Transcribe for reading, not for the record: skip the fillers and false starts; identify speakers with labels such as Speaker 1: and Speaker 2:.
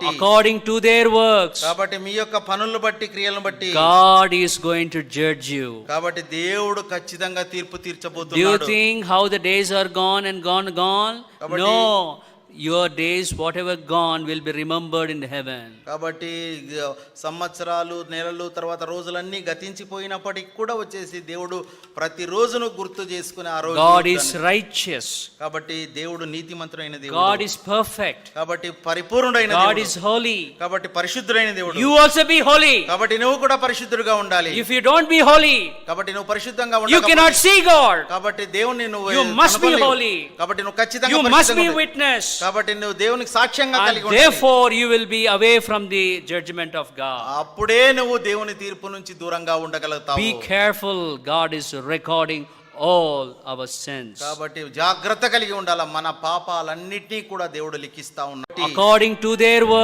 Speaker 1: according to their works.
Speaker 2: కాబట్టి మీ యొక్క పనులను బట్టి క్రియలను బట్టి
Speaker 1: God is going to judge you.
Speaker 2: కాబట్టి దేవుడు ఖచ్చితంగా తీర్పు
Speaker 1: Do you
Speaker 2: తీర్చబోతున్నాడు.
Speaker 1: think how the days are gone and gone?
Speaker 2: కాబట్టి-
Speaker 1: No. Your days, whatever gone, will be remembered in heaven.
Speaker 2: కాబట్టి సంవత్సరాలు నెలలు తర్వాత రోజులన్నీ గతించిపోయినప్పటికి కూడా వచ్చేసి దేవుడు ప్రతి రోజును గుర్తు చేసుకునే ఆ రోజు
Speaker 1: God is righteous.
Speaker 2: కాబట్టి దేవుడు నీతిమంతుడైన
Speaker 1: God
Speaker 2: దేవుడు
Speaker 1: is perfect.
Speaker 2: కాబట్టి పరిపూర్ణుడైన
Speaker 1: God
Speaker 2: దేవుడు
Speaker 1: is holy.
Speaker 2: కాబట్టి పరిశుద్ధుడైన దేవుడు
Speaker 1: You also be holy.
Speaker 2: కాబట్టి నువ్వు కూడా పరిశుద్ధుడిగా ఉండాలి.
Speaker 1: If you don't be holy,
Speaker 2: కాబట్టి నువ్వు పరిశుద్ధంగా
Speaker 1: you cannot
Speaker 2: ఉండకపోతే
Speaker 1: see God.
Speaker 2: కాబట్టి దేవుని నువ్వు
Speaker 1: You must be
Speaker 2: కనుగొనలేవు.
Speaker 1: holy.
Speaker 2: కాబట్టి నువ్వు ఖచ్చితంగా
Speaker 1: You must
Speaker 2: పరిశుద్ధంగా
Speaker 1: be
Speaker 2: ఉండాలి.
Speaker 1: witness.
Speaker 2: కాబట్టి నువ్వు దేవునికి సాక్ష్యంగా
Speaker 1: And
Speaker 2: కలిగి ఉండాలి.
Speaker 1: therefore you will be away from the judgment of God.
Speaker 2: అప్పుడే నువ్వు దేవుని తీర్పు నుంచి దూరంగా ఉండగలుగుతావు.
Speaker 1: Be careful. God is recording all our sins.
Speaker 2: కాబట్టి జాగ్రత్త కలిగి ఉండాలి. మన పాపాలన్నిటినీ కూడా దేవుడు లిఖిస్తా ఉన్నాడు.
Speaker 1: According to their works.